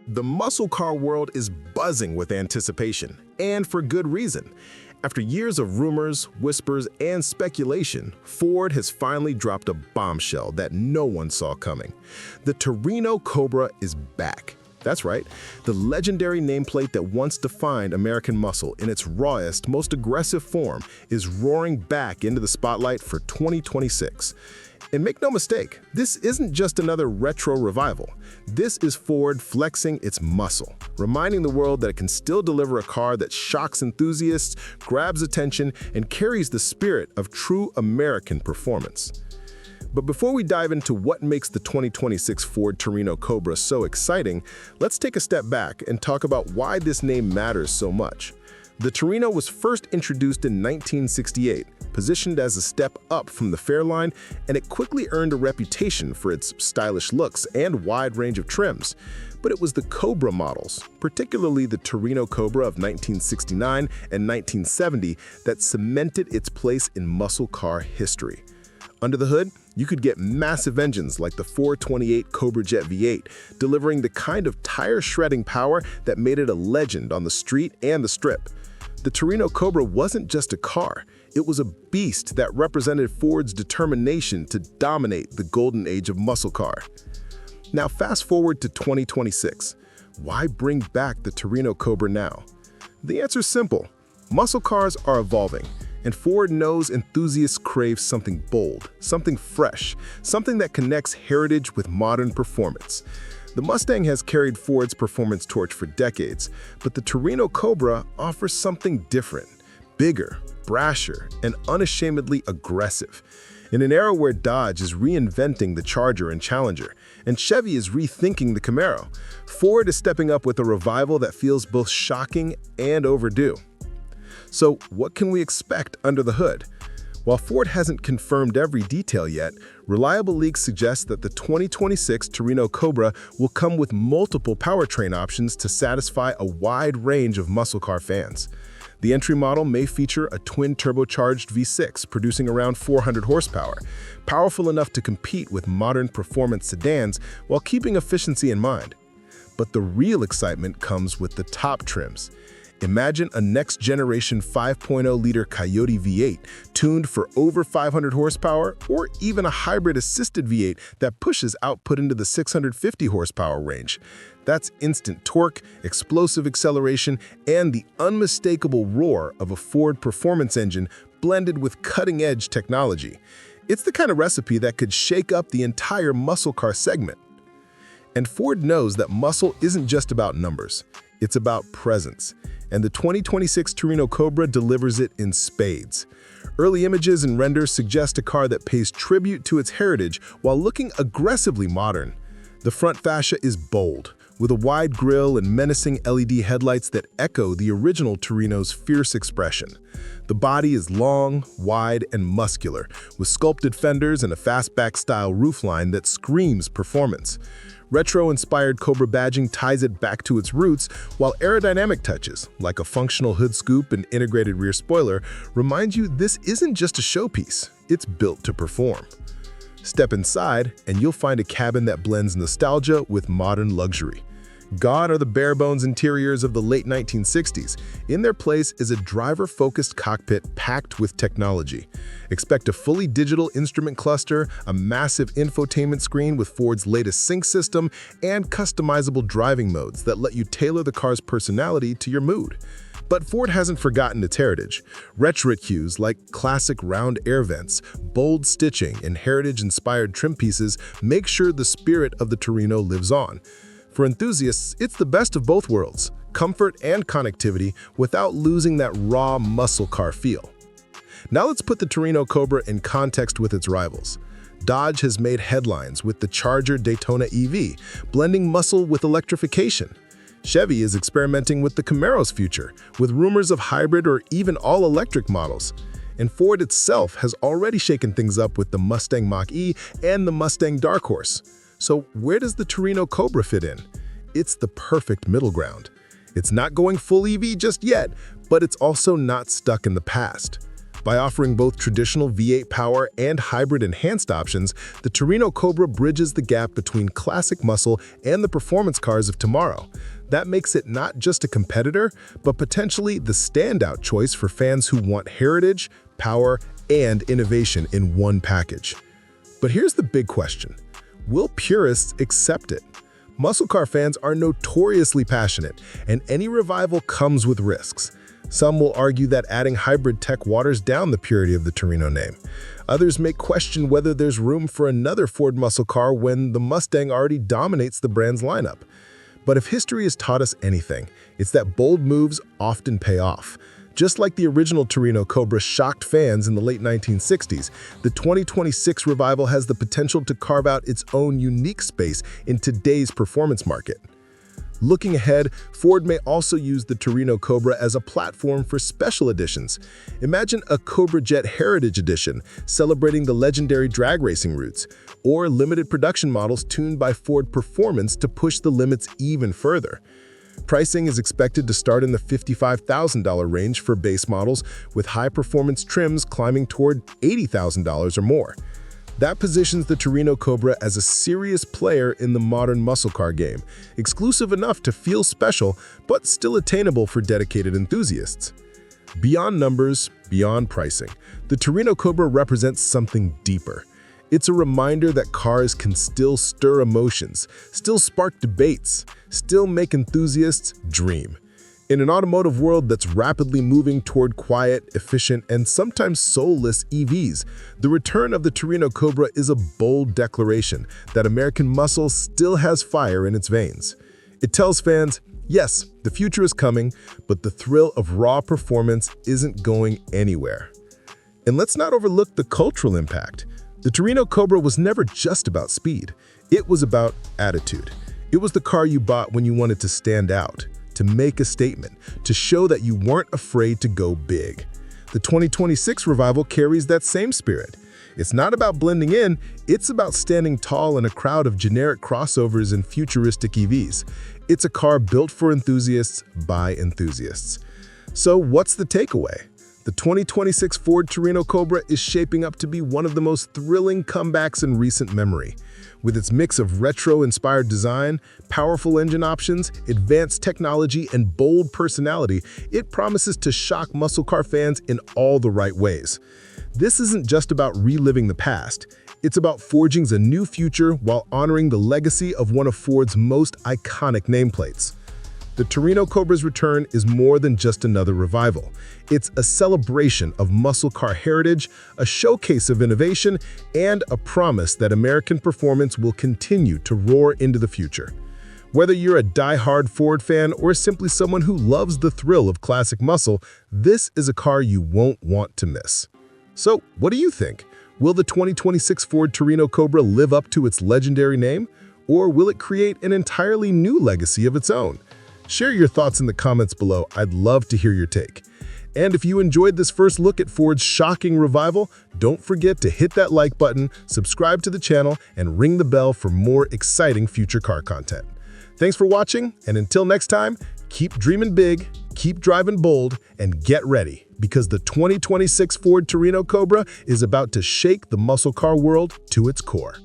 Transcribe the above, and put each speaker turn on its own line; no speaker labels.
The muscle car world is buzzing with anticipation, and for good reason. After years of rumors, whispers, and speculation, Ford has finally dropped a bombshell that no one saw coming. The Torino Cobra is back. That's right, the legendary nameplate that once defined American muscle in its rawest, most aggressive form is roaring back into the spotlight for 2026. And make no mistake, this isn't just another retro revival. This is Ford flexing its muscle, reminding the world that it can still deliver a car that shocks enthusiasts, grabs attention, and carries the spirit of true American performance. But before we dive into what makes the 2026 Ford Torino Cobra so exciting, let's take a step back and talk about why this name matters so much. The Torino was first introduced in 1968, positioned as a step up from the Fairline, and it quickly earned a reputation for its stylish looks and wide range of trims. But it was the Cobra models, particularly the Torino Cobra of 1969 and 1970, that cemented its place in muscle car history. Under the hood, you could get massive engines like the 428 Cobra Jet V8, delivering the kind of tire-shredding power that made it a legend on the street and the strip. The Torino Cobra wasn't just a car, it was a beast that represented Ford's determination to dominate the golden age of muscle car. Now fast forward to 2026. Why bring back the Torino Cobra now? The answer's simple. Muscle cars are evolving, and Ford knows enthusiasts crave something bold, something fresh, something that connects heritage with modern performance. The Mustang has carried Ford's performance torch for decades, but the Torino Cobra offers something different, bigger, brasher, and unashamedly aggressive. In an era where Dodge is reinventing the Charger and Challenger, and Chevy is rethinking the Camaro, Ford is stepping up with a revival that feels both shocking and overdue. So what can we expect under the hood? While Ford hasn't confirmed every detail yet, reliable leaks suggest that the 2026 Torino Cobra will come with multiple powertrain options to satisfy a wide range of muscle car fans. The entry model may feature a twin-turbocharged V6 producing around 400 horsepower, powerful enough to compete with modern performance sedans while keeping efficiency in mind. But the real excitement comes with the top trims. Imagine a next-generation 5.0-liter Coyote V8 tuned for over 500 horsepower, or even a hybrid assisted V8 that pushes output into the 650 horsepower range. That's instant torque, explosive acceleration, and the unmistakable roar of a Ford performance engine blended with cutting-edge technology. It's the kind of recipe that could shake up the entire muscle car segment. And Ford knows that muscle isn't just about numbers, it's about presence. And the 2026 Torino Cobra delivers it in spades. Early images and renders suggest a car that pays tribute to its heritage while looking aggressively modern. The front fascia is bold, with a wide grille and menacing LED headlights that echo the original Torino's fierce expression. The body is long, wide, and muscular, with sculpted fenders and a fastback-style roofline that screams performance. Retro-inspired Cobra badging ties it back to its roots, while aerodynamic touches, like a functional hood scoop and integrated rear spoiler, remind you this isn't just a showpiece, it's built to perform. Step inside, and you'll find a cabin that blends nostalgia with modern luxury. Gone are the bare-bones interiors of the late 1960s. In their place is a driver-focused cockpit packed with technology. Expect a fully digital instrument cluster, a massive infotainment screen with Ford's latest sync system, and customizable driving modes that let you tailor the car's personality to your mood. But Ford hasn't forgotten its heritage. Retro cues like classic round air vents, bold stitching, and heritage-inspired trim pieces make sure the spirit of the Torino lives on. For enthusiasts, it's the best of both worlds, comfort and connectivity, without losing that raw muscle car feel. Now let's put the Torino Cobra in context with its rivals. Dodge has made headlines with the Charger Daytona EV, blending muscle with electrification. Chevy is experimenting with the Camaro's future, with rumors of hybrid or even all-electric models. And Ford itself has already shaken things up with the Mustang Mach-E and the Mustang Dark Horse. So where does the Torino Cobra fit in? It's the perfect middle ground. It's not going full EV just yet, but it's also not stuck in the past. By offering both traditional V8 power and hybrid enhanced options, the Torino Cobra bridges the gap between classic muscle and the performance cars of tomorrow. That makes it not just a competitor, but potentially the standout choice for fans who want heritage, power, and innovation in one package. But here's the big question. Will purists accept it? Muscle car fans are notoriously passionate, and any revival comes with risks. Some will argue that adding hybrid tech waters down the purity of the Torino name. Others may question whether there's room for another Ford muscle car when the Mustang already dominates the brand's lineup. But if history has taught us anything, it's that bold moves often pay off. Just like the original Torino Cobra shocked fans in the late 1960s, the 2026 revival has the potential to carve out its own unique space in today's performance market. Looking ahead, Ford may also use the Torino Cobra as a platform for special editions. Imagine a Cobra Jet Heritage Edition, celebrating the legendary drag racing roots, or limited production models tuned by Ford Performance to push the limits even further. Pricing is expected to start in the $55,000 range for base models, with high-performance trims climbing toward $80,000 or more. That positions the Torino Cobra as a serious player in the modern muscle car game, exclusive enough to feel special, but still attainable for dedicated enthusiasts. Beyond numbers, beyond pricing, the Torino Cobra represents something deeper. It's a reminder that cars can still stir emotions, still spark debates, still make enthusiasts dream. In an automotive world that's rapidly moving toward quiet, efficient, and sometimes soulless EVs, the return of the Torino Cobra is a bold declaration that American muscle still has fire in its veins. It tells fans, yes, the future is coming, but the thrill of raw performance isn't going anywhere. And let's not overlook the cultural impact. The Torino Cobra was never just about speed. It was about attitude. It was the car you bought when you wanted to stand out, to make a statement, to show that you weren't afraid to go big. The 2026 revival carries that same spirit. It's not about blending in, it's about standing tall in a crowd of generic crossovers and futuristic EVs. It's a car built for enthusiasts by enthusiasts. So what's the takeaway? The 2026 Ford Torino Cobra is shaping up to be one of the most thrilling comebacks in recent memory. With its mix of retro-inspired design, powerful engine options, advanced technology, and bold personality, it promises to shock muscle car fans in all the right ways. This isn't just about reliving the past. It's about forging a new future while honoring the legacy of one of Ford's most iconic nameplates. The Torino Cobra's return is more than just another revival. It's a celebration of muscle car heritage, a showcase of innovation, and a promise that American performance will continue to roar into the future. Whether you're a die-hard Ford fan or simply someone who loves the thrill of classic muscle, this is a car you won't want to miss. So, what do you think? Will the 2026 Ford Torino Cobra live up to its legendary name? Or will it create an entirely new legacy of its own? Share your thoughts in the comments below. I'd love to hear your take. And if you enjoyed this first look at Ford's shocking revival, don't forget to hit that like button, subscribe to the channel, and ring the bell for more exciting future car content. Thanks for watching, and until next time, keep dreaming big, keep driving bold, and get ready, because the 2026 Ford Torino Cobra is about to shake the muscle car world to its core.